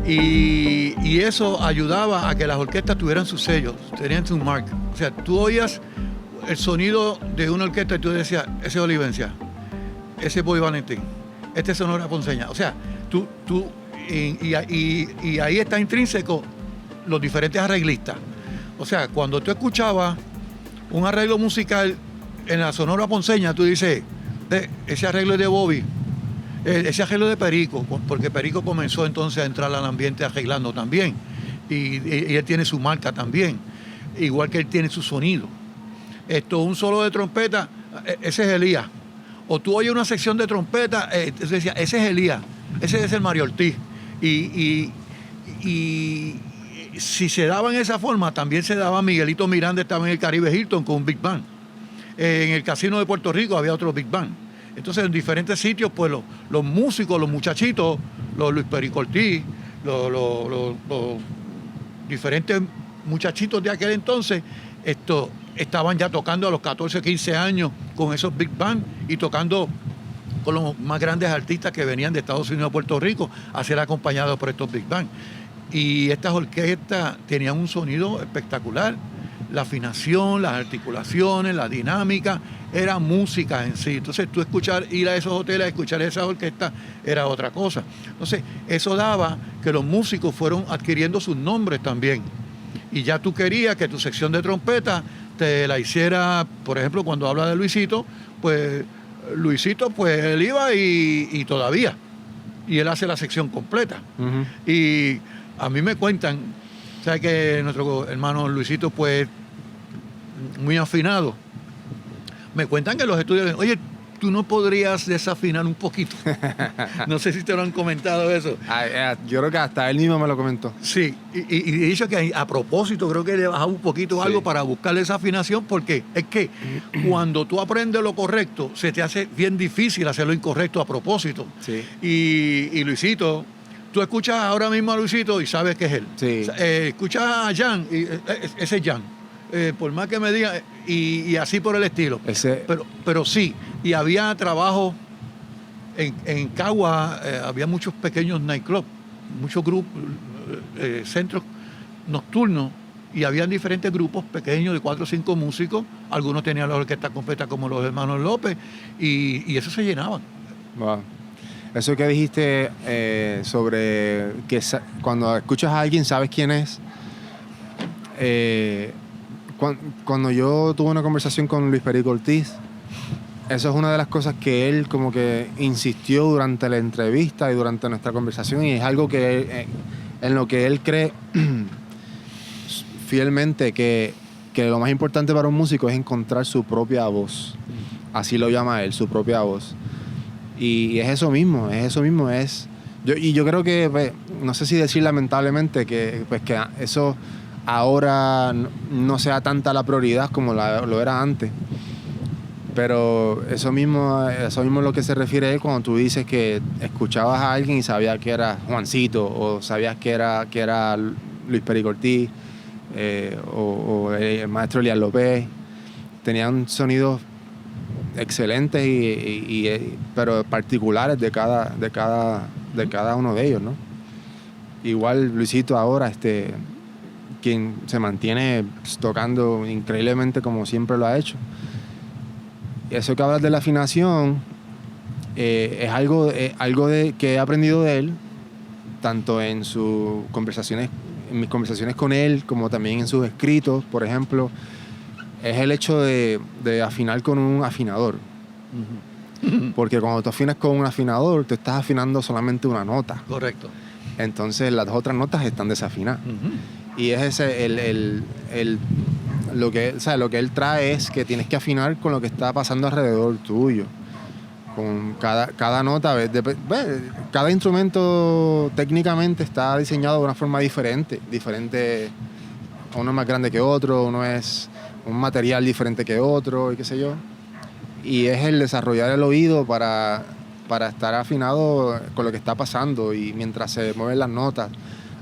Y eso ayudaba a que las orquestas tuvieran sus sellos, tenían su marca. O sea, tú oías el sonido de una orquesta y tú decías, ese es Olivencia, ese es Bobby Valentín, este es Sonora Ponceña. O sea, y ahí está intrínseco los diferentes arreglistas. O sea, cuando tú escuchabas un arreglo musical en la Sonora Ponceña, tú dices, ese arreglo es de Bobby, ese arreglo de Perico, porque Perico comenzó entonces a entrar al ambiente arreglando también. Y él tiene su marca también, igual que él tiene su sonido. Un solo de trompeta, ese es Elías. O tú oyes una sección de trompeta, decía, ese es Elías, ese es el Mario Ortiz. Y si se daba en esa forma, también se daba Miguelito Miranda, estaba en el Caribe Hilton con un Big Band. En el Casino de Puerto Rico había otro Big Band. Entonces, en diferentes sitios, pues los músicos, los muchachitos, los Luis Perico Ortiz, los diferentes muchachitos de aquel entonces, estaban ya tocando a los 14, 15 años con esos Big Band y tocando con los más grandes artistas que venían de Estados Unidos a Puerto Rico a ser acompañados por estos Big Band. Y estas orquestas tenían un sonido espectacular. La afinación, las articulaciones, la dinámica, era música en sí. Entonces tú ir a esos hoteles a escuchar esas orquestas era otra cosa. Entonces eso daba que los músicos fueron adquiriendo sus nombres también. Y ya tú querías que tu sección de trompeta te la hiciera, por ejemplo, cuando habla de Luisito, pues Luisito, pues él iba y todavía. Y él hace la sección completa. Uh-huh. Y a mí me cuentan, ¿sabes que nuestro hermano Luisito, pues, muy afinado? Me cuentan que los estudios, oye, ¿tú no podrías desafinar un poquito? No sé si te lo han comentado eso. Yo creo que hasta él mismo me lo comentó. Sí, y he dicho que a propósito creo que le bajaba un poquito algo para buscarle esa afinación, porque es que cuando tú aprendes lo correcto, se te hace bien difícil hacer lo incorrecto a propósito. Sí. Y Luisito, tú escuchas ahora mismo a Luisito y sabes que es él. Sí. Escuchas a Jan, y ese es Jan. Por más que me digan, y así por el estilo. Pero sí, y había trabajo en Cagua, había muchos pequeños nightclubs, muchos grupos, centros nocturnos, y habían diferentes grupos pequeños de 4 o 5 músicos. Algunos tenían las orquestas completas como los hermanos López, y eso se llenaban. Wow. Eso que dijiste sobre que cuando escuchas a alguien sabes quién es. Cuando yo tuve una conversación con Luis Perico Ortiz, eso es una de las cosas que él como que insistió durante la entrevista y durante nuestra conversación, y es algo que en lo que él cree fielmente, que lo más importante para un músico es encontrar su propia voz. Así lo llama él, su propia voz. Y es eso mismo. Yo creo que, pues, no sé si decir lamentablemente que eso ahora no sea tanta la prioridad como lo era antes. Pero eso mismo es lo que se refiere a él cuando tú dices que escuchabas a alguien y sabías que era Juancito, o sabías que era Luis Perico Ortiz, o el maestro Elías López. Tenían sonidos excelentes pero particulares de cada uno de ellos, ¿no? Igual Luisito ahora, quien se mantiene tocando increíblemente como siempre lo ha hecho. Y eso que hablas de la afinación es algo que he aprendido de él, tanto en mis conversaciones con él, como también en sus escritos, por ejemplo. Es el hecho de afinar con un afinador. Uh-huh. Porque cuando tú afinas con un afinador, tú estás afinando solamente una nota. Correcto. Entonces las otras notas están desafinadas. Uh-huh. Y es ese lo que él trae es que tienes que afinar con lo que está pasando alrededor tuyo. Con cada nota, cada instrumento técnicamente está diseñado de una forma diferente. Uno es más grande que otro, uno es un material diferente que otro, y qué sé yo. Y es el desarrollar el oído para estar afinado con lo que está pasando, y mientras se mueven las notas,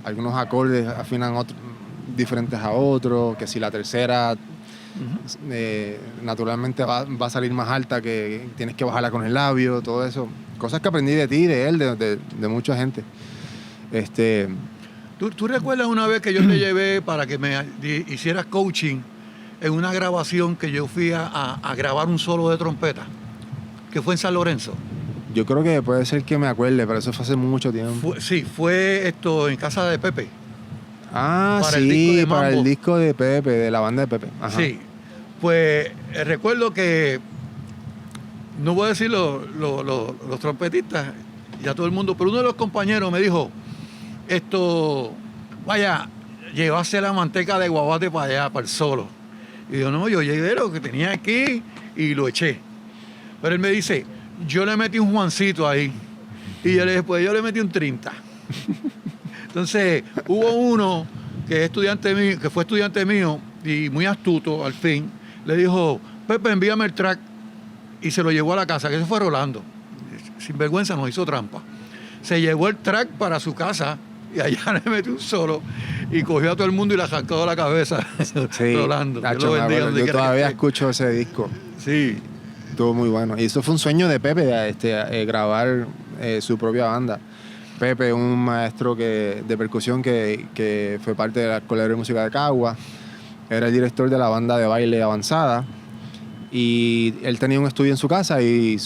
algunos acordes afinan diferentes a otros, que si la tercera naturalmente va a salir más alta, que tienes que bajarla con el labio, todo eso. Cosas que aprendí de ti, de él, de mucha gente. ¿Tú recuerdas una vez que yo te llevé para que me hicieras coaching en una grabación que yo fui a grabar un solo de trompeta? Que fue en San Lorenzo. Yo creo que puede ser que me acuerde, pero eso fue hace mucho tiempo. Fue esto en casa de Pepe. Ah, para el sí, disco de para Mambo. el disco de Pepe, de la banda de Pepe. Ajá. Sí. Pues recuerdo que, no voy a decir los trompetistas, ya todo el mundo, pero uno de los compañeros me dijo, vaya, llevase la manteca de guabate para allá, para el solo. Y yo, no, yo llevé lo que tenía aquí y lo eché. Pero él me dice, yo le metí un Juancito ahí. Y yo le dije, pues yo le metí un 30. Entonces, hubo uno que fue estudiante mío y muy astuto al fin, le dijo, Pepe, envíame el track, y se lo llevó a la casa, que se fue Rolando. Sin vergüenza nos hizo trampa. Se llevó el track para su casa y allá le metió un solo y cogió a todo el mundo y le arrancó de la cabeza. Sí, Rolando. Nacho, me acuerdo. Yo todavía escucho ese disco. Sí. Estuvo muy bueno. Y eso fue un sueño de Pepe, grabar su propia banda. Pepe, un maestro de percusión que fue parte de la Escuela de Música de Cagua. Era el director de la banda de baile avanzada. Y él tenía un estudio en su casa y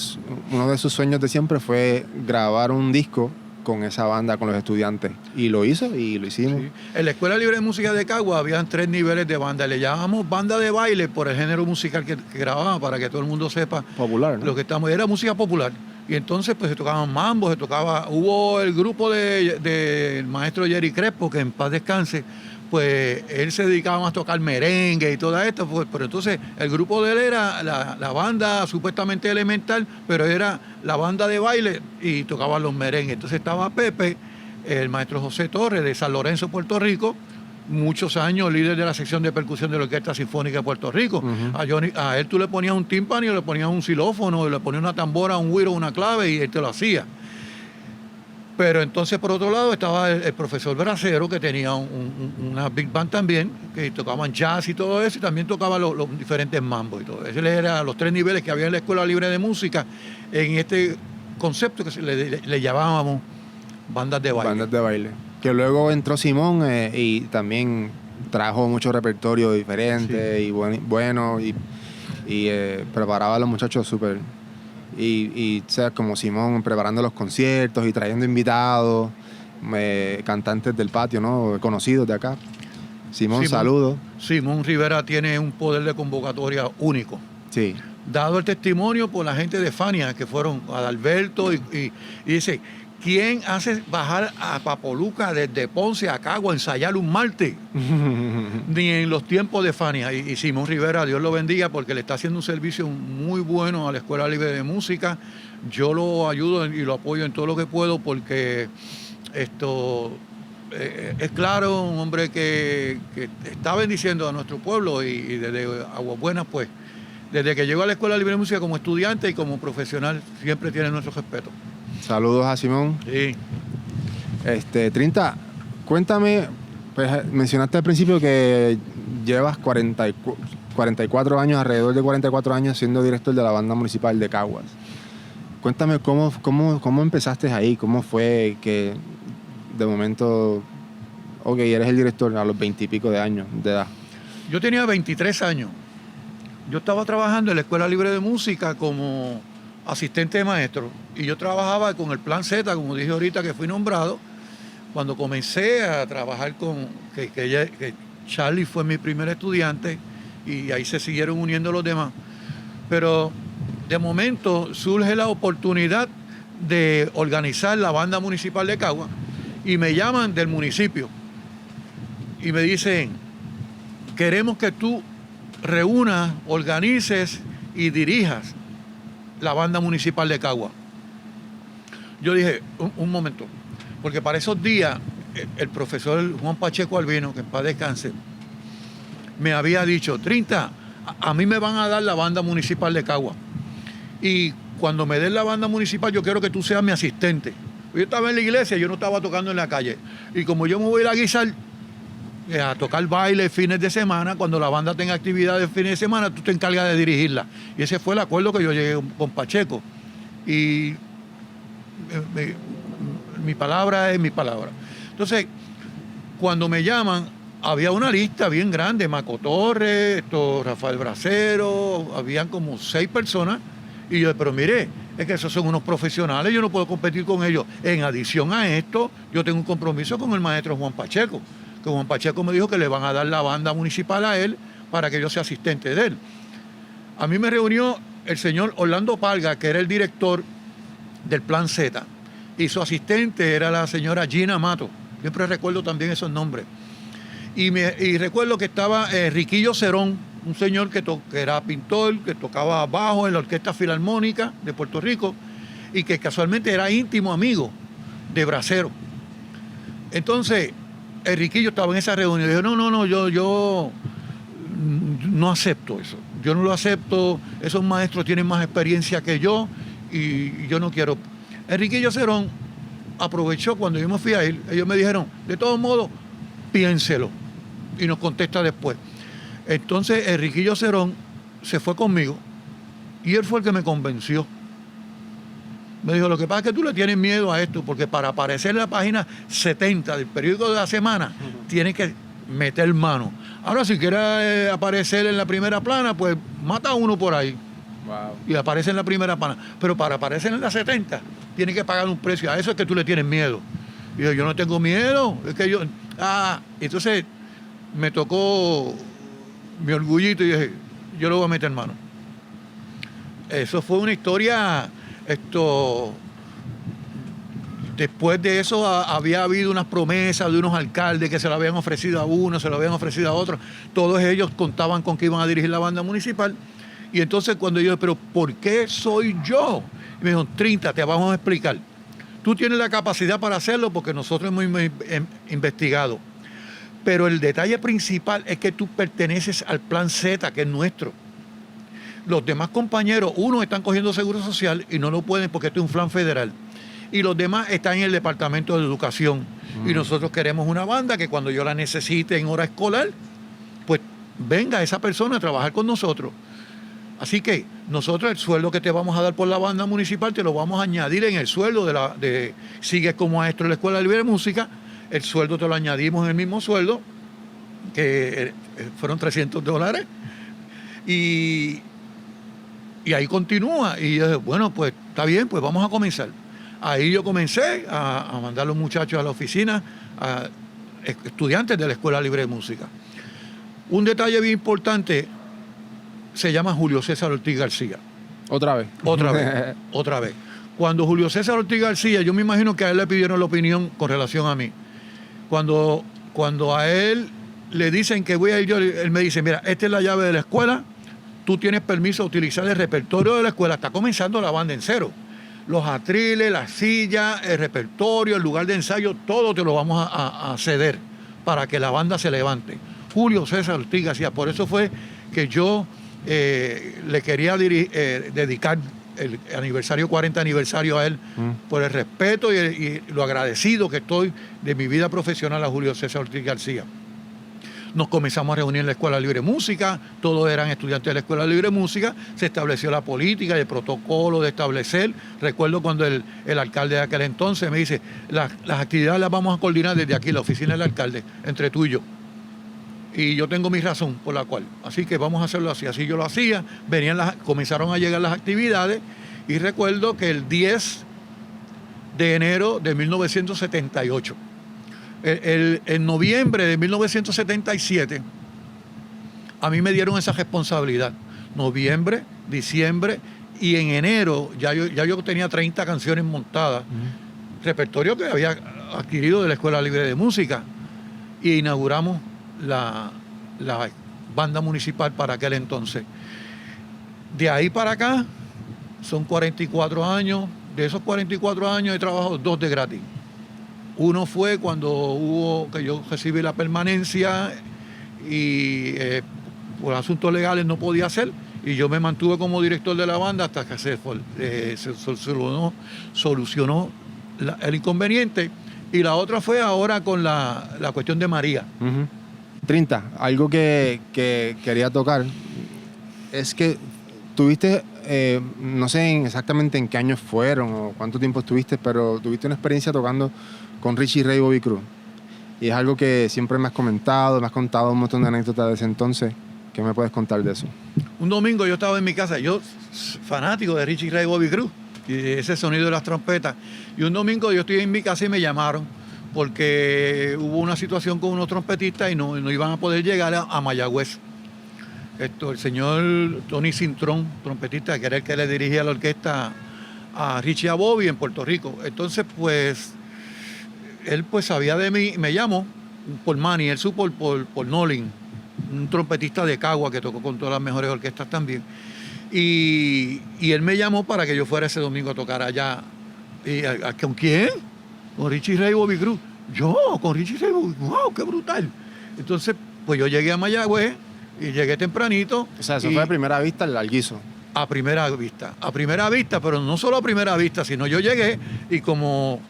uno de sus sueños de siempre fue grabar un disco con esa banda, con los estudiantes. Y lo hizo y lo hicimos. Sí. En la Escuela Libre de Música de Cagua habían 3 niveles de banda. Le llamamos banda de baile por el género musical que grababa, para que todo el mundo sepa. Popular, ¿no? Lo que estamos, era música popular. Y entonces pues se tocaban mambos, hubo el grupo del maestro Jerry Crespo, que en paz descanse, pues él se dedicaba más a tocar merengue y todo esto, pues, pero entonces el grupo de él era la banda supuestamente elemental, pero era la banda de baile y tocaban los merengues. Entonces estaba Pepe, el maestro José Torres de San Lorenzo, Puerto Rico, muchos años líder de la sección de percusión de la Orquesta Sinfónica de Puerto Rico. Uh-huh. A él tú le ponías un tímpano, le ponías un xilófono, le ponías una tambora, un güiro, una clave y él te lo hacía. Pero entonces, por otro lado, estaba el profesor Bracero, que tenía una big band también, que tocaban jazz y todo eso, y también tocaba los diferentes mambos y todo eso. Esos eran los 3 niveles que había en la Escuela Libre de Música, en este concepto que le llamábamos bandas de baile. Bandas de baile. Que luego entró Simón y también trajo mucho repertorio diferente, sí, y bueno, y preparaba a los muchachos súper. Y o sea, como Simón preparando los conciertos y trayendo invitados, cantantes del patio, ¿no? Conocidos de acá. Simón, saludos. Simón Rivera tiene un poder de convocatoria único. Sí. Dado el testimonio por la gente de Fania, que fueron Adalberto y dice, ¿quién hace bajar a Papoluca desde Ponce a Cagua a ensayar un martes? Ni en los tiempos de Fania. Y Simón Rivera, Dios lo bendiga, porque le está haciendo un servicio muy bueno a la Escuela Libre de Música. Yo lo ayudo y lo apoyo en todo lo que puedo, porque es claro, un hombre que está bendiciendo a nuestro pueblo y desde Aguas Buenas, pues, desde que llegó a la Escuela Libre de Música como estudiante y como profesional, siempre tiene nuestro respeto. Saludos a Simón. Sí. Trinta, cuéntame, pues mencionaste al principio que llevas 44 años, alrededor de 44 años siendo director de la banda municipal de Caguas. Cuéntame cómo empezaste ahí, cómo fue que de momento, eres el director a los 20 y pico de años de edad. Yo tenía 23 años. Yo estaba trabajando en la Escuela Libre de Música como asistente de maestro y yo trabajaba con el Plan Z, como dije ahorita que fui nombrado, cuando comencé a trabajar que Charlie fue mi primer estudiante y ahí se siguieron uniendo los demás. Pero de momento surge la oportunidad de organizar la banda municipal de Cagua y me llaman del municipio y me dicen, queremos que tú reúnas, organices y dirijas la banda municipal de Cagua. Yo dije, un momento, porque para esos días el profesor Juan Pacheco Albino, que en paz descanse, me había dicho, Trinta, a mí me van a dar la banda municipal de Cagua. Y cuando me den la banda municipal, yo quiero que tú seas mi asistente. Yo estaba en la iglesia, yo no estaba tocando en la calle. Y como yo me voy a ir a guisar, a tocar baile fines de semana, cuando la banda tenga actividades fines de semana, tú te encargas de dirigirla. Y ese fue el acuerdo que yo llegué con Pacheco. Y mi palabra es mi palabra. Entonces, cuando me llaman, había una lista bien grande, Maco Torres, Rafael Bracero, habían como 6 personas, y yo, pero mire, es que esos son unos profesionales, yo no puedo competir con ellos. En adición a esto, yo tengo un compromiso con el maestro Juan Pacheco, que Juan Pacheco me dijo que le van a dar la banda municipal a él para que yo sea asistente de él. A mí me reunió el señor Orlando Palga, que era el director del Plan Z, y su asistente era la señora Gina Mato. Siempre recuerdo también esos nombres. Y recuerdo que estaba Riquillo Cerón, un señor que era pintor, que tocaba bajo en la Orquesta Filarmónica de Puerto Rico y que casualmente era íntimo amigo de Bracero. Entonces, el Riquillo estaba en esa reunión y dijo, no, yo no acepto eso. Yo no lo acepto, esos maestros tienen más experiencia que yo y yo no quiero. Riquillo Cerón aprovechó cuando yo me fui a ir, ellos me dijeron, de todos modos, piénselo y nos contesta después. Entonces Enriquillo Cerón se fue conmigo y él fue el que me convenció. Me dijo, lo que pasa es que tú le tienes miedo a esto, porque para aparecer en la página 70 del periódico de la semana, tienes que meter mano. Ahora, si quieres aparecer en la primera plana, pues mata a uno por ahí. Wow. Y aparece en la primera plana. Pero para aparecer en la 70, tienes que pagar un precio. A eso es que tú le tienes miedo. Y yo no tengo miedo. Es que yo... entonces me tocó mi orgullito y dije, yo lo voy a meter mano. Eso fue una historia... Después de eso había habido unas promesas de unos alcaldes que se lo habían ofrecido a uno, se lo habían ofrecido a otro. Todos ellos contaban con que iban a dirigir la banda municipal. Y entonces cuando yo, pero ¿por qué soy yo? Y me dijo, Trinta, te vamos a explicar. Tú tienes la capacidad para hacerlo porque nosotros hemos investigado. Pero el detalle principal es que tú perteneces al Plan Z, que es nuestro. Los demás compañeros, unos están cogiendo seguro social y no lo pueden porque esto es un plan federal. Y los demás están en el Departamento de Educación. Y nosotros queremos una banda que cuando yo la necesite en hora escolar, pues venga esa persona a trabajar con nosotros. Así que nosotros el sueldo que te vamos a dar por la banda municipal te lo vamos a añadir en el sueldo sigues como maestro de la Escuela Libre de Música, el sueldo te lo añadimos en el mismo sueldo, que fueron $300. Y ahí continúa. Y yo dije, bueno, pues está bien, pues vamos a comenzar. Ahí yo comencé a mandar a los muchachos a la oficina, a estudiantes de la Escuela Libre de Música. Un detalle bien importante, se llama Julio César Ortiz García. ¿Otra vez? Otra vez. Cuando Julio César Ortiz García, yo me imagino que a él le pidieron la opinión con relación a mí. Cuando a él le dicen que voy a ir yo, él me dice, mira, esta es la llave de la escuela, tú tienes permiso de utilizar el repertorio de la escuela, está comenzando la banda en cero. Los atriles, las sillas, el repertorio, el lugar de ensayo, todo te lo vamos a ceder para que la banda se levante. Julio César Ortiz García, por eso fue que yo le quería dedicar el 40 aniversario a él, por el respeto y lo agradecido que estoy de mi vida profesional a Julio César Ortiz García. Nos comenzamos a reunir en la Escuela Libre de Música, todos eran estudiantes de la Escuela Libre de Música, se estableció la política y el protocolo de establecer. Recuerdo cuando el alcalde de aquel entonces me dice, las actividades las vamos a coordinar desde aquí, la oficina del alcalde, entre tú y yo. Y yo tengo mi razón por la cual. Así que vamos a hacerlo así. Así yo lo hacía, comenzaron a llegar las actividades y recuerdo que el 10 de enero de 1978, en noviembre de 1977, a mí me dieron esa responsabilidad. Noviembre, diciembre y en enero ya yo tenía 30 canciones montadas, repertorio que había adquirido de la Escuela Libre de Música, y inauguramos la banda municipal para aquel entonces. De ahí para acá son 44 años. De esos 44 años he trabajado 2 de gratis. Uno fue cuando que yo recibí la permanencia y por asuntos legales no podía hacer, y yo me mantuve como director de la banda hasta que se solucionó el inconveniente. Y la otra fue ahora con la cuestión de María. 30, algo que quería tocar es que tuviste, no sé exactamente en qué años fueron o cuánto tiempo estuviste, pero tuviste una experiencia tocando con Richie Ray y Bobby Cruz. Y es algo que siempre me has contado un montón de anécdotas de ese entonces. ¿Qué me puedes contar de eso? Un domingo yo estaba en mi casa, yo fanático de Richie Ray y Bobby Cruz, y ese sonido de las trompetas. Y un domingo yo estoy en mi casa y me llamaron porque hubo una situación con unos trompetistas y no iban a poder llegar a Mayagüez. El señor Tony Cintrón, trompetista, que era el que le dirigía la orquesta a Richie y a Bobby en Puerto Rico. Entonces, pues, él pues sabía de mí, me llamó por Manny, él supo por Nolin, un trompetista de Cagua que tocó con todas las mejores orquestas también. Y él me llamó para que yo fuera ese domingo a tocar allá. ¿Con quién? Con Richie Ray y Bobby Cruz. Yo, con Richie Ray y Bobby Cruz. ¡Wow, qué brutal! Entonces, pues yo llegué a Mayagüez y llegué tempranito. O sea, eso fue a primera vista el Alguizo. A primera vista, pero no solo a primera vista, sino yo llegué y como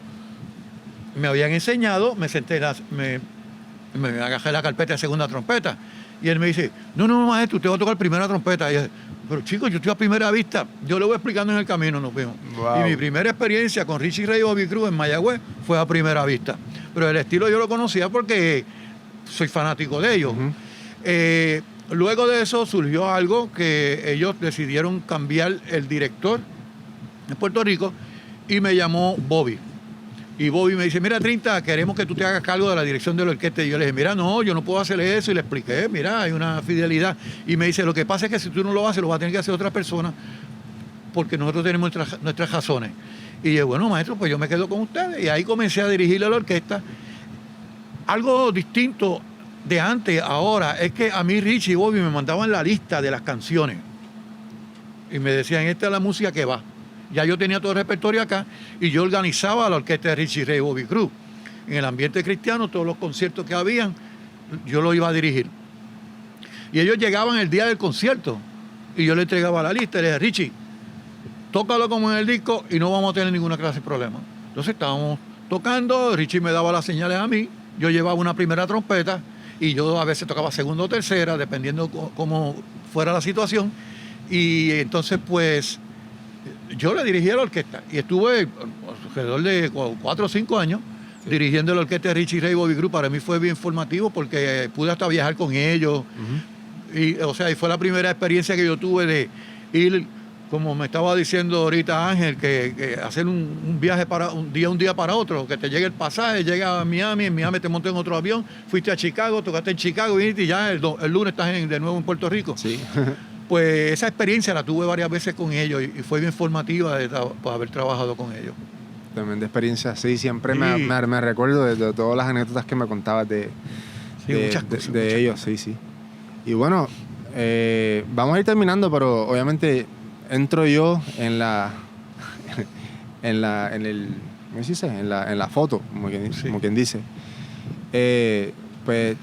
me habían enseñado, me senté, me agajé la carpeta de segunda trompeta. Y él me dice, no, maestro, usted va a tocar primera trompeta. Y yo, pero chicos, yo estoy a primera vista. Yo le voy explicando en el camino, nos vemos. Wow. Y mi primera experiencia con Richie Ray y Bobby Cruz en Mayagüez fue a primera vista. Pero el estilo yo lo conocía porque soy fanático de ellos. Luego de eso surgió algo que ellos decidieron cambiar el director en Puerto Rico y me llamó Bobby. Y Bobby me dice, mira, Trinta, queremos que tú te hagas cargo de la dirección de la orquesta. Y yo le dije, mira, no, yo no puedo hacer eso. Y le expliqué, mira, hay una fidelidad. Y me dice, lo que pasa es que si tú no lo haces, lo va a tener que hacer otra persona porque nosotros tenemos nuestras razones. Y yo, bueno, maestro, pues yo me quedo con ustedes. Y ahí comencé a dirigirle a la orquesta. Algo distinto de antes, ahora, es que a mí Richie y Bobby me mandaban la lista de las canciones. Y me decían, esta es la música que va. Ya yo tenía todo el repertorio acá y yo organizaba la orquesta de Richie Ray y Bobby Cruz. En el ambiente cristiano, todos los conciertos que habían, yo los iba a dirigir. Y ellos llegaban el día del concierto y yo le entregaba la lista y le dije, Richie, tócalo como en el disco y no vamos a tener ninguna clase de problema. Entonces estábamos tocando, Richie me daba las señales a mí, yo llevaba una primera trompeta y yo a veces tocaba segunda o tercera, dependiendo cómo fuera la situación. Y entonces, pues, yo le dirigí a la orquesta y estuve alrededor de 4 o 5 años dirigiendo la orquesta de Richie Ray y Bobby Cruz. Para mí fue bien formativo porque pude hasta viajar con ellos. Y, o sea, y fue la primera experiencia que yo tuve de ir, como me estaba diciendo ahorita Ángel, que hacer un viaje un día para otro, que te llegue el pasaje, llega a Miami, en Miami te monté en otro avión, fuiste a Chicago, tocaste en Chicago, viniste y ya el lunes estás de nuevo en Puerto Rico. Sí. Pues esa experiencia la tuve varias veces con ellos y fue bien formativa por haber trabajado con ellos. Tremenda experiencia, sí, siempre Sí. Me recuerdo de todas las anécdotas que me contabas de ellos, sí. Y bueno, vamos a ir terminando, pero obviamente entro yo en ¿cómo se dice? En la foto, como quien dice. Pues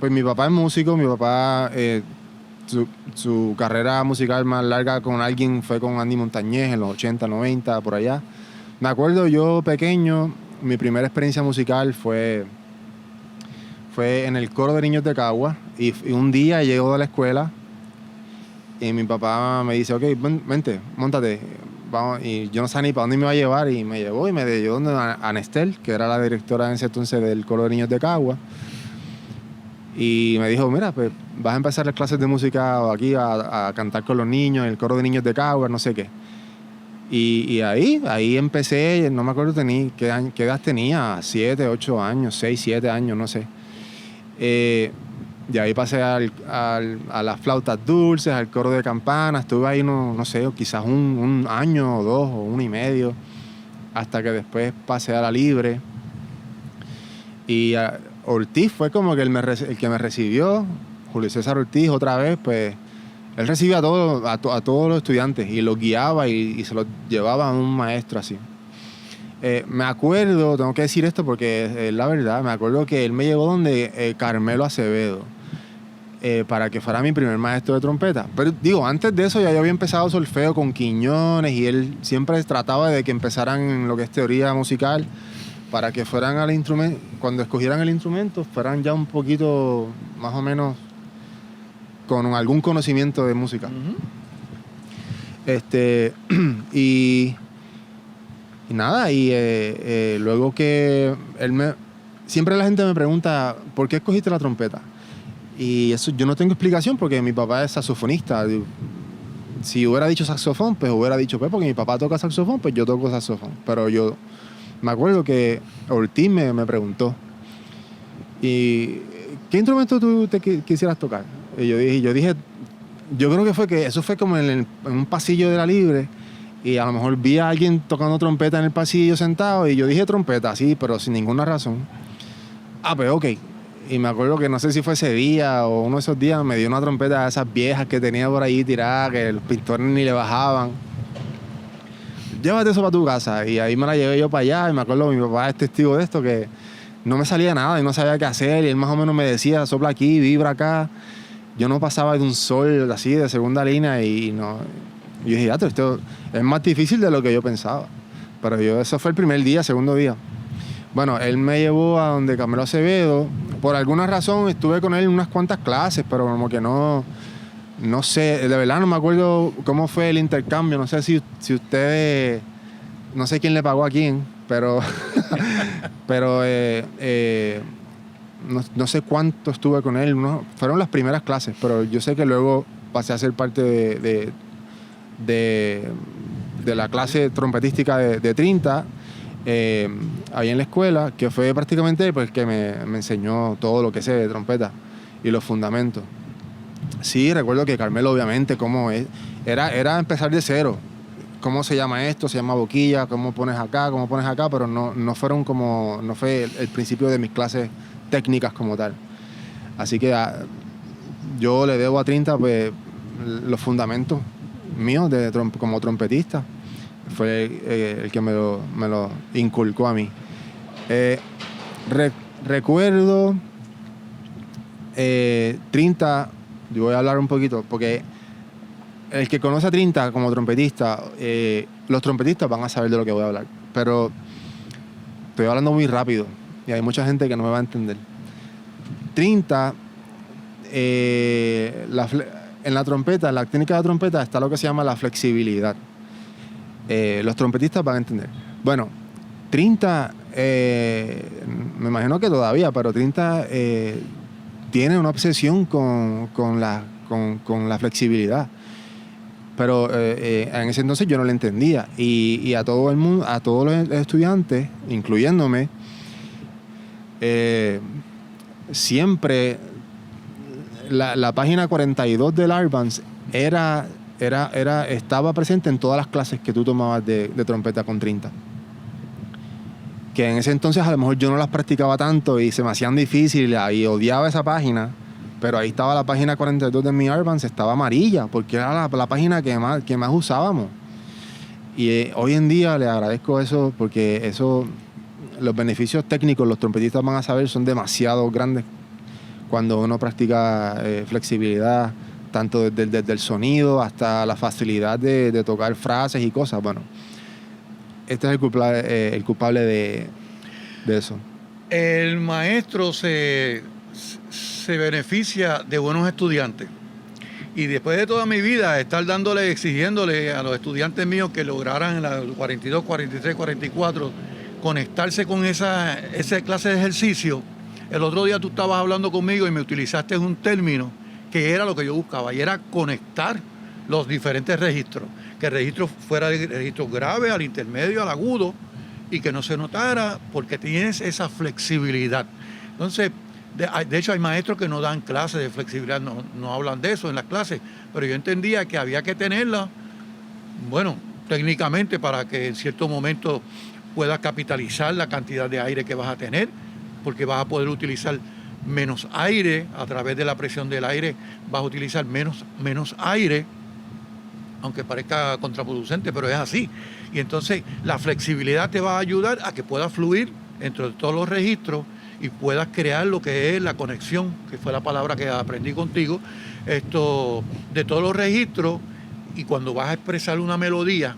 mi papá es músico, mi papá su carrera musical más larga con alguien fue con Andy Montañez en los 80, 90, por allá. Me acuerdo yo pequeño, mi primera experiencia musical fue en el coro de niños de Cagua y un día llego de la escuela y mi papá me dice, ok, vente, móntate, vamos. Y yo no sabía ni para dónde me iba a llevar y me llevó y me llevó donde a Nestel, que era la directora en ese entonces del coro de niños de Cagua. Y me dijo, mira, pues vas a empezar las clases de música aquí a cantar con los niños, el coro de niños de Cagua, no sé qué. Y ahí empecé, no me acuerdo qué edad tenía, 7, 8 años, 6, 7 años, no sé. Y ahí pasé a las flautas dulces, al coro de campanas, estuve ahí, no sé, quizás un año o 2 o 1 y medio, hasta que después pasé a la libre. Y Ortiz fue como que el que me recibió, Julio César Ortiz, otra vez, pues él recibía a todos los estudiantes y los guiaba y se los llevaba a un maestro así. Me acuerdo, tengo que decir esto porque es la verdad, me acuerdo que él me llevó donde Carmelo Acevedo para que fuera mi primer maestro de trompeta. Pero digo, antes de eso ya yo había empezado solfeo con Quiñones y él siempre trataba de que empezaran en lo que es teoría musical para que fueran al instrumento, cuando escogieran el instrumento, fueran ya un poquito más o menos con algún conocimiento de música. Y nada, luego que él siempre la gente me pregunta, ¿por qué escogiste la trompeta? Y eso yo no tengo explicación porque mi papá es saxofonista. Si hubiera dicho saxofón, pues hubiera dicho, pues porque mi papá toca saxofón, pues yo toco saxofón. Pero yo me acuerdo que Ortiz me preguntó, ¿y qué instrumento tú quisieras tocar? Y yo dije, yo creo que fue que eso fue como en un pasillo de la Libre, y a lo mejor vi a alguien tocando trompeta en el pasillo sentado, y yo dije trompeta, sí, pero sin ninguna razón. Ah, pues ok. Y me acuerdo que no sé si fue ese día o uno de esos días me dio una trompeta de esas viejas que tenía por ahí tirada, que los pistones ni le bajaban. Llévate eso para tu casa. Y ahí me la llevé yo para allá. Y me acuerdo que mi papá es testigo de esto, que no me salía nada y no sabía qué hacer. Y él más o menos me decía, sopla aquí, vibra acá. Yo no pasaba de un sol así de segunda línea y no... Yo dije, esto es más difícil de lo que yo pensaba. Pero eso fue el primer día, segundo día. Bueno, él me llevó a donde Carmelo Acevedo. Por alguna razón estuve con él en unas cuantas clases, pero como que no sé, de verdad no me acuerdo cómo fue el intercambio. No sé si ustedes, no sé quién le pagó a quién, pero no sé cuánto estuve con él. Fueron las primeras clases, pero yo sé que luego pasé a ser parte de la clase trompetística de Trinta. Ahí en la escuela, que fue prácticamente pues, que me enseñó todo lo que sé de trompeta y los fundamentos. Sí, recuerdo que Carmelo, obviamente, cómo es, era empezar de cero. ¿Cómo se llama esto? Se llama boquilla, ¿cómo pones acá? Pero no fue el principio de mis clases técnicas como tal. Así que yo le debo a Trinta pues, los fundamentos míos como trompetista. Fue el que me lo inculcó a mí. Recuerdo Trinta, yo voy a hablar un poquito, porque el que conoce a Trinta como trompetista, los trompetistas van a saber de lo que voy a hablar, pero estoy hablando muy rápido y hay mucha gente que no me va a entender. Trinta, en la trompeta, en la técnica de trompeta está lo que se llama la flexibilidad. Los trompetistas van a entender. Bueno, Trinta, me imagino que todavía, pero Trinta tiene una obsesión con la flexibilidad. Pero en ese entonces yo no la entendía. Y a todo el mundo, a todos los estudiantes, incluyéndome, siempre la página 42 del Arbanz estaba presente en todas las clases que tú tomabas de trompeta con Trinta. Que en ese entonces a lo mejor yo no las practicaba tanto y se me hacían difíciles y odiaba esa página, pero ahí estaba la página 42 de mi Arbanz, estaba amarilla, porque era la página que más usábamos. Y hoy en día le agradezco eso, porque los beneficios técnicos, los trompetistas van a saber, son demasiado grandes cuando uno practica flexibilidad, tanto desde el sonido hasta la facilidad de tocar frases y cosas. Bueno, este es el culpable de eso. El maestro se beneficia de buenos estudiantes. Y después de toda mi vida, estar exigiéndole a los estudiantes míos que lograran en la 42, 43, 44, conectarse con esa clase de ejercicio. El otro día tú estabas hablando conmigo y me utilizaste un término que era lo que yo buscaba, y era conectar los diferentes registros. Que el registro fuera de registro grave, al intermedio, al agudo, y que no se notara, porque tienes esa flexibilidad. Entonces, de hecho hay maestros que no dan clases de flexibilidad, no hablan de eso en las clases, pero yo entendía que había que tenerla, bueno, técnicamente, para que en cierto momento puedas capitalizar la cantidad de aire que vas a tener, porque vas a poder utilizar menos aire. A través de la presión del aire vas a utilizar menos aire, aunque parezca contraproducente, pero es así. Y entonces la flexibilidad te va a ayudar a que puedas fluir entre todos los registros y puedas crear lo que es la conexión, que fue la palabra que aprendí contigo, de todos los registros, y cuando vas a expresar una melodía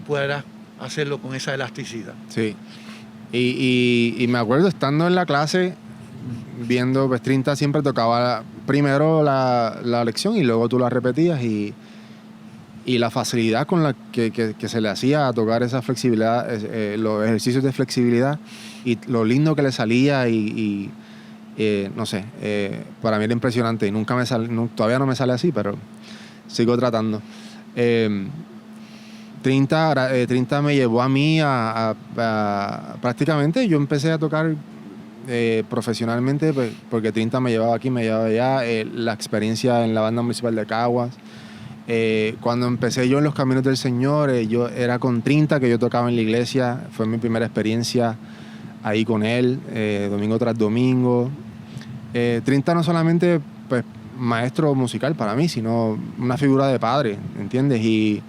puedas hacerlo con esa elasticidad. Sí. Y me acuerdo estando en la clase, viendo, pues Trinta siempre tocaba primero la lección y luego tú la repetías, y y la facilidad con la que se le hacía a tocar esa flexibilidad, los ejercicios de flexibilidad y lo lindo que le salía y no sé, para mí era impresionante y todavía no me sale así, pero sigo tratando. 30 me llevó a mí a prácticamente yo empecé a tocar profesionalmente, pues, porque 30 me llevaba aquí, me llevaba allá, la experiencia en la banda municipal de Caguas. Cuando empecé yo en los Caminos del Señor, yo era con 30 que yo tocaba en la iglesia, fue mi primera experiencia ahí con él, domingo tras domingo. 30 no solamente pues, maestro musical para mí, sino una figura de padre, ¿entiendes? Y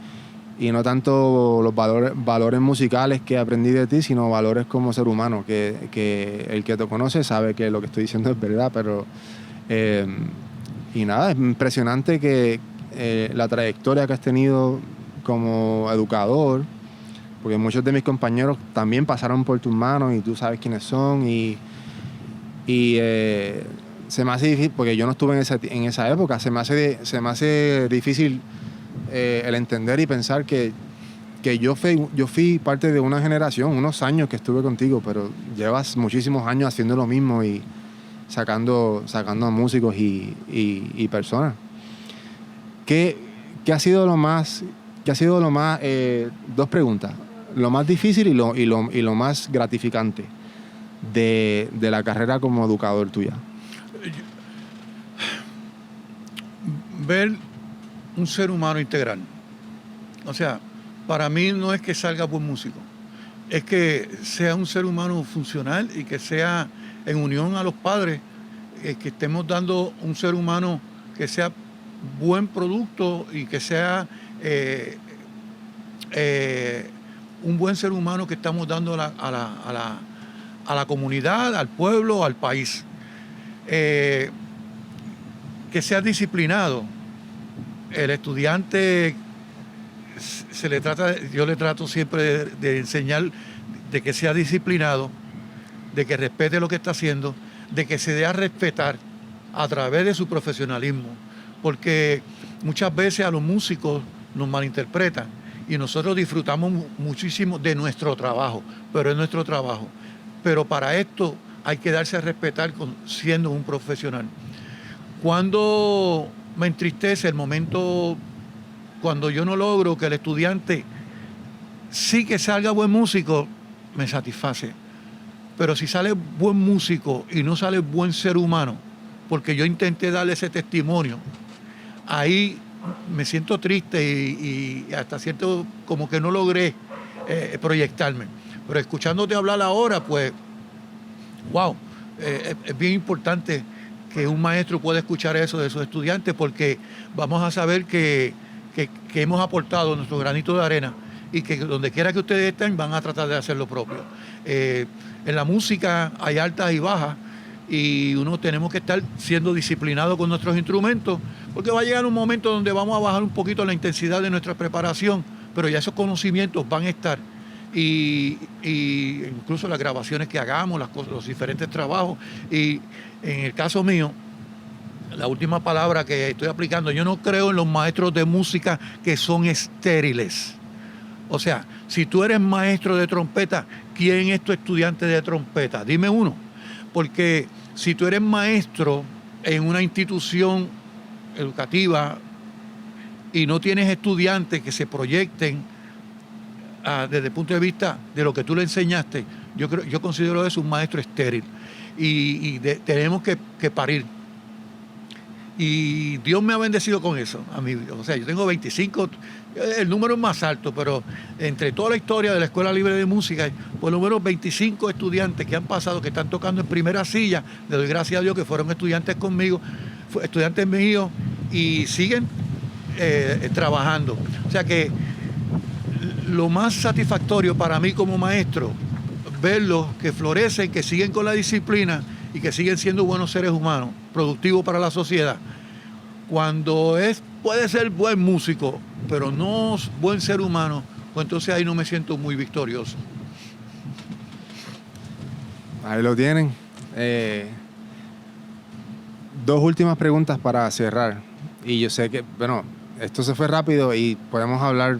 no tanto los valores musicales que aprendí de ti, sino valores como ser humano, que el que te conoce sabe que lo que estoy diciendo es verdad, pero y nada, es impresionante que la trayectoria que has tenido como educador, porque muchos de mis compañeros también pasaron por tus manos y tú sabes quiénes son y se me hace difícil, porque yo no estuve en esa época, se me hace difícil el entender y pensar que yo fui parte de una generación, unos años que estuve contigo, pero llevas muchísimos años haciendo lo mismo y sacando a músicos y personas. ¿Qué ha sido lo más, dos preguntas, lo más difícil y lo más gratificante de la carrera como educador tuya? Ver un ser humano integral. O sea, para mí no es que salga buen músico, es que sea un ser humano funcional y que sea en unión a los padres, que estemos dando un ser humano que sea buen producto y que sea un buen ser humano que estamos dando a la comunidad, al pueblo, al país. Que sea disciplinado. El estudiante yo le trato siempre de enseñar de que sea disciplinado, de que respete lo que está haciendo, de que se dé a respetar a través de su profesionalismo, porque muchas veces a los músicos nos malinterpretan y nosotros disfrutamos muchísimo de nuestro trabajo, pero es nuestro trabajo. Pero para esto hay que darse a respetar siendo un profesional. Cuando me entristece el momento cuando yo no logro que el estudiante sí que salga buen músico, me satisface. Pero si sale buen músico y no sale buen ser humano, porque yo intenté darle ese testimonio, ahí me siento triste y hasta siento como que no logré proyectarme. Pero escuchándote hablar ahora, pues, wow, es bien importante que un maestro pueda escuchar eso de sus estudiantes, porque vamos a saber que hemos aportado nuestro granito de arena y que donde quiera que ustedes estén van a tratar de hacer lo propio. En la música hay altas y bajas y uno tenemos que estar siendo disciplinados con nuestros instrumentos, porque va a llegar un momento donde vamos a bajar un poquito la intensidad de nuestra preparación, pero ya esos conocimientos van a estar. Y incluso las grabaciones que hagamos, los diferentes trabajos. Y en el caso mío, la última palabra que estoy aplicando, yo no creo en los maestros de música que son estériles. O sea, si tú eres maestro de trompeta, ¿quién es tu estudiante de trompeta? Dime uno. Porque si tú eres maestro en una institución educativa y no tienes estudiantes que se proyecten desde el punto de vista de lo que tú le enseñaste, yo considero eso un maestro estéril. Tenemos que parir. Y Dios me ha bendecido con eso. O sea, yo tengo 25, el número es más alto, pero entre toda la historia de la Escuela Libre de Música, por lo menos 25 estudiantes que han pasado, que están tocando en primera silla. Le doy gracias a Dios que fueron estudiantes conmigo, estudiantes míos, y siguen trabajando. O sea que lo más satisfactorio para mí como maestro, verlos que florecen, que siguen con la disciplina y que siguen siendo buenos seres humanos, productivos para la sociedad. Cuando puede ser buen músico, pero no buen ser humano, pues entonces ahí no me siento muy victorioso. Ahí lo tienen. Dos últimas preguntas para cerrar. Y yo sé que, bueno, esto se fue rápido y podemos hablar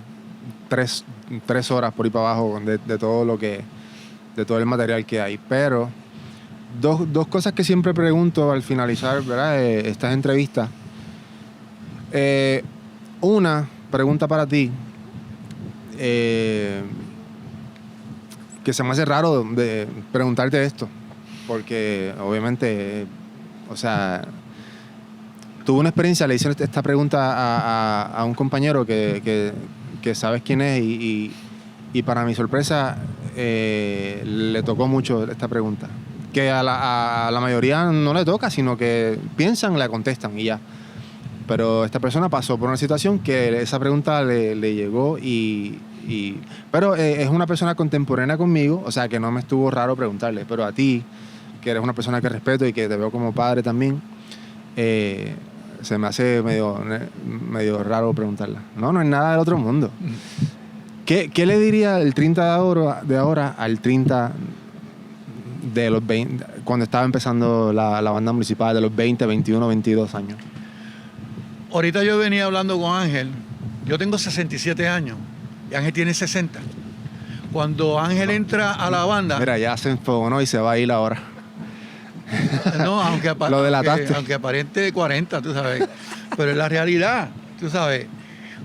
tres horas por ahí para abajo de todo de todo el material que hay. Pero dos cosas que siempre pregunto al finalizar, ¿verdad? Estas entrevistas. Una pregunta para ti, que se me hace raro de preguntarte esto, porque obviamente, o sea, tuve una experiencia, le hice esta pregunta a un compañero que sabes quién es y para mi sorpresa le tocó mucho esta pregunta. Que a la mayoría no le toca, sino que piensan, la contestan y ya. Pero esta persona pasó por una situación que esa pregunta le llegó pero es una persona contemporánea conmigo, o sea que no me estuvo raro preguntarle, pero a ti, que eres una persona que respeto y que te veo como padre también, se me hace medio raro preguntarla. No es nada del otro mundo. ¿Qué le diría el 30 de ahora al 30 de los 20, cuando estaba empezando la banda municipal, de los 20, 21, 22 años? Ahorita yo venía hablando con Ángel. Yo tengo 67 años y Ángel tiene 60. Cuando Ángel entra a la banda... Mira, ya se enfogonó y se va a ir ahora. No, Lo delataste. aunque aparente 40, tú sabes. Pero es la realidad, tú sabes.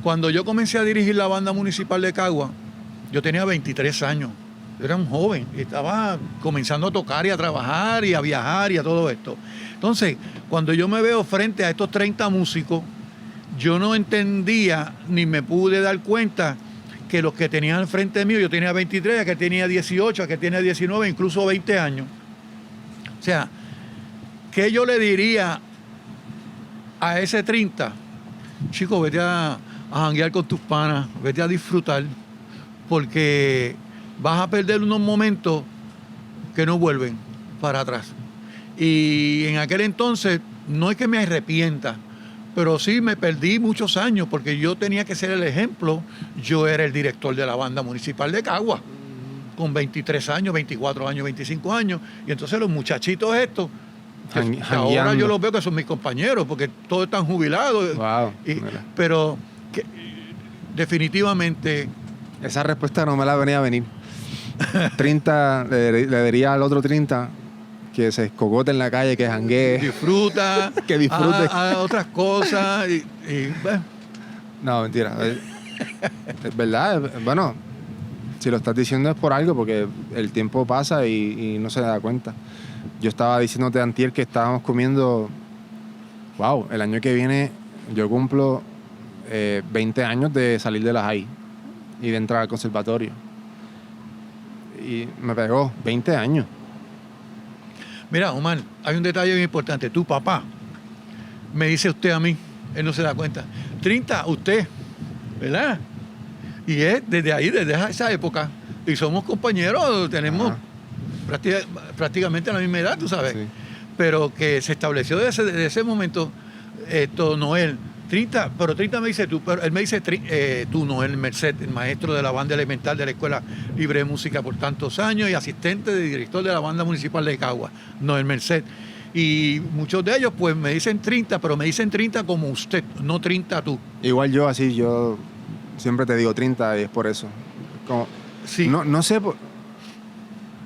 Cuando yo comencé a dirigir la banda municipal de Cagua, yo tenía 23 años. Yo era un joven y estaba comenzando a tocar y a trabajar y a viajar y a todo esto. Entonces, cuando yo me veo frente a estos 30 músicos, yo no entendía ni me pude dar cuenta que los que tenían frente mío, yo tenía 23, aquel tenía 18, aquel tenía 19, incluso 20 años. O sea, ¿qué yo le diría a ese 30? Chico, vete a janguear con tus panas, vete a disfrutar, porque vas a perder unos momentos que no vuelven para atrás. Y en aquel entonces, no es que me arrepienta, pero sí me perdí muchos años, porque yo tenía que ser el ejemplo. Yo era el director de la banda municipal de Cagua, con 23 años, 24 años, 25 años, y entonces los muchachitos estos, que ahora yo los veo que son mis compañeros, porque todos están jubilados. Wow, pero definitivamente... Esa respuesta no me la venía a venir. 30, le diría al otro 30 que se escogote en la calle, que janguee. Disfruta. Que disfrute. A otras cosas. Bueno. No, mentira. Es verdad. Bueno, si lo estás diciendo es por algo, porque el tiempo pasa y no se da cuenta. Yo estaba diciéndote antier que estábamos comiendo... Wow, el año que viene yo cumplo 20 años de salir de la high y de entrar al conservatorio. Y me pegó 20 años. Mira, Omar, hay un detalle bien importante. Tu papá me dice usted a mí, él no se da cuenta. 30, usted, ¿verdad? Y es desde ahí, desde esa época. Y somos compañeros, tenemos prácticamente la misma edad, tú sabes. Sí. Pero que se estableció desde ese momento, Noel, 30, pero 30 me dice tú, pero él me dice tú, Noel Merced, el maestro de la banda elemental de la Escuela Libre de Música por tantos años y asistente de director de la banda municipal de Cagua, Noel Merced. Y muchos de ellos pues me dicen 30, pero me dicen 30 como usted, no 30 tú. Igual yo, así, yo siempre te digo 30 y es por eso. Como, sí. No sé,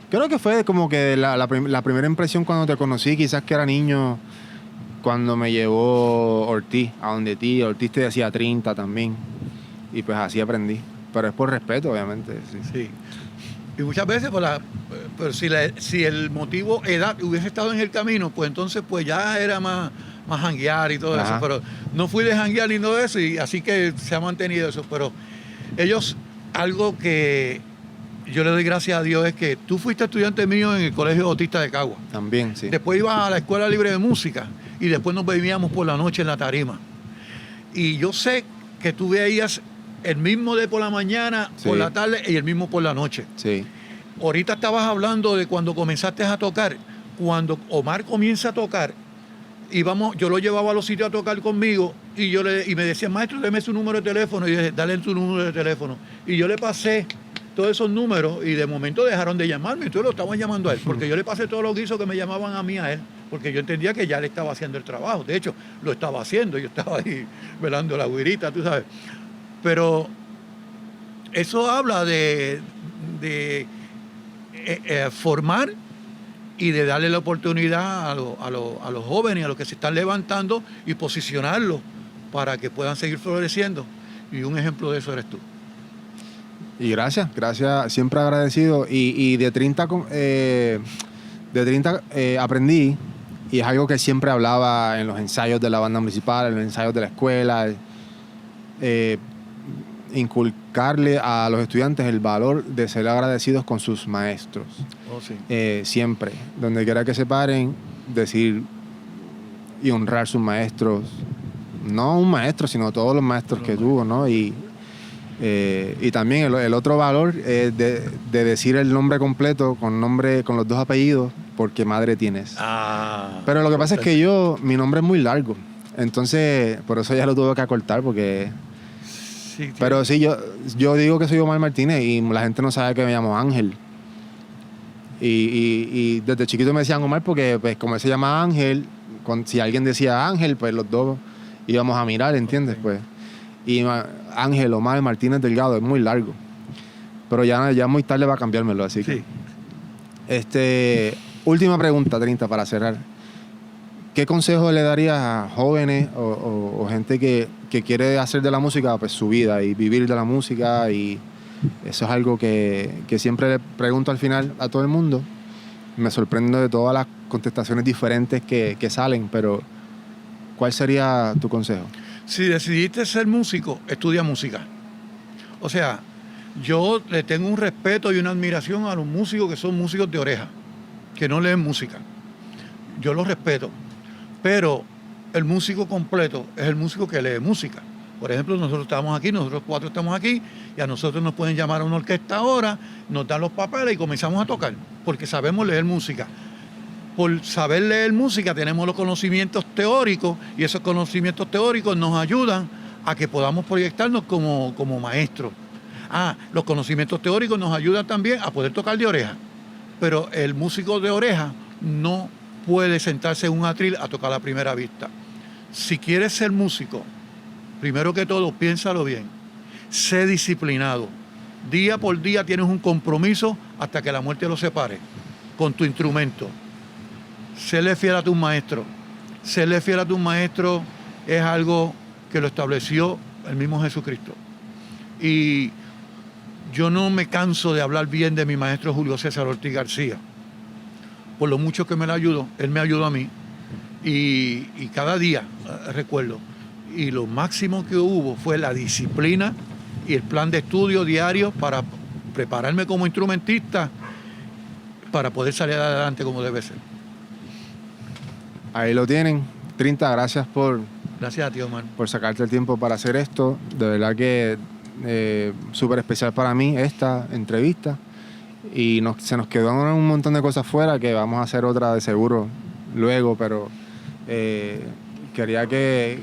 creo que fue como que la primera impresión cuando te conocí, quizás que era niño, cuando me llevó Ortiz a donde ti, Ortiz te decía 30 también, y pues así aprendí, pero es por respeto, obviamente. Sí. Y muchas veces, pero si el motivo edad hubiese estado en el camino, pues entonces pues ya era más janguear y todo eso, pero no fui de janguear ni todo eso, y así que se ha mantenido eso. Pero ellos, algo que yo le doy gracias a Dios es que tú fuiste estudiante mío en el Colegio Bautista de Cagua. También, sí. Después ibas a la Escuela Libre de Música y después nos bebíamos por la noche en la tarima. Y yo sé que tú veías el mismo de por la mañana, sí, por la tarde y el mismo por la noche. Sí. Ahorita estabas hablando de cuando comenzaste a tocar. Cuando Omar comienza a tocar, yo lo llevaba a los sitios a tocar conmigo y me decía, maestro, deme su número de teléfono. Y yo dije, dale su número de teléfono. Y yo le pasé todos esos números y de momento dejaron de llamarme. Entonces lo estaban llamando a él, porque yo le pasé todos los guisos que me llamaban a mí a él, porque yo entendía que ya él estaba haciendo el trabajo. De hecho, lo estaba haciendo, yo estaba ahí velando la güirita, tú sabes. Pero eso habla de formar y de darle la oportunidad a los jóvenes, a los que se están levantando, y posicionarlos para que puedan seguir floreciendo. Y un ejemplo de eso eres tú. Y gracias, siempre agradecido. Y de 30 aprendí, y es algo que siempre hablaba en los ensayos de la banda municipal, en los ensayos de la escuela, inculcarle a los estudiantes el valor de ser agradecidos con sus maestros. Oh, sí. Siempre, donde quiera que se paren, decir y honrar sus maestros. No un maestro, sino todos los maestros que tuvo, ¿no? Y también el otro valor es de decir el nombre completo con los dos apellidos, porque madre tienes. Pero lo que pasa es que mi nombre es muy largo, entonces por eso ya lo tuve que acortar, porque... Sí, pero sí, yo digo que soy Omar Martínez y la gente no sabe que me llamo Ángel. Y desde chiquito me decían Omar porque, pues, como él se llama Ángel, si alguien decía Ángel, pues los dos íbamos a mirar, ¿entiendes? Okay. Pues, y Ángel Omar Martínez Delgado es muy largo. Pero ya muy tarde va a cambiármelo, así que... Sí. Última pregunta, 30, para cerrar. ¿Qué consejo le darías a jóvenes o gente que quiere hacer de la música, pues, su vida y vivir de la música? Y eso es algo que siempre le pregunto al final a todo el mundo. Me sorprendo de todas las contestaciones diferentes que salen, pero ¿cuál sería tu consejo? Si decidiste ser músico, estudia música. O sea, yo le tengo un respeto y una admiración a los músicos que son músicos de oreja, que no leen música. Yo los respeto. Pero el músico completo es el músico que lee música. Por ejemplo, nosotros estamos aquí, nosotros 4 estamos aquí, y a nosotros nos pueden llamar a una orquesta ahora, nos dan los papeles y comenzamos a tocar, porque sabemos leer música. Por saber leer música tenemos los conocimientos teóricos, y esos conocimientos teóricos nos ayudan a que podamos proyectarnos como maestros. Los conocimientos teóricos nos ayudan también a poder tocar de oreja, pero el músico de oreja no puede sentarse en un atril a tocar a primera vista. Si quieres ser músico, primero que todo, piénsalo bien. Sé disciplinado. Día por día tienes un compromiso hasta que la muerte lo separe con tu instrumento. Séle fiel a tus maestros. Serle fiel a tus maestros es algo que lo estableció el mismo Jesucristo. Y yo no me canso de hablar bien de mi maestro Julio César Ortiz García. Por lo mucho que me lo ayudó, él me ayudó a mí. Y cada día recuerdo. Y lo máximo que hubo fue la disciplina y el plan de estudio diario para prepararme como instrumentista para poder salir adelante como debe ser. Ahí lo tienen. 30, gracias Gracias a ti, Omar. Por sacarte el tiempo para hacer esto. De verdad que súper especial para mí esta entrevista. Y se nos quedó un montón de cosas fuera que vamos a hacer otra de seguro luego, pero quería que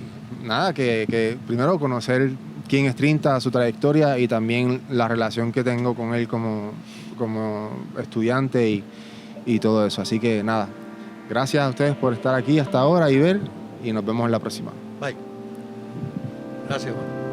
primero conocer quién es 30, su trayectoria y también la relación que tengo con él como estudiante y todo eso. Así que nada, gracias a ustedes por estar aquí hasta ahora y nos vemos en la próxima. Bye. Gracias, Juan.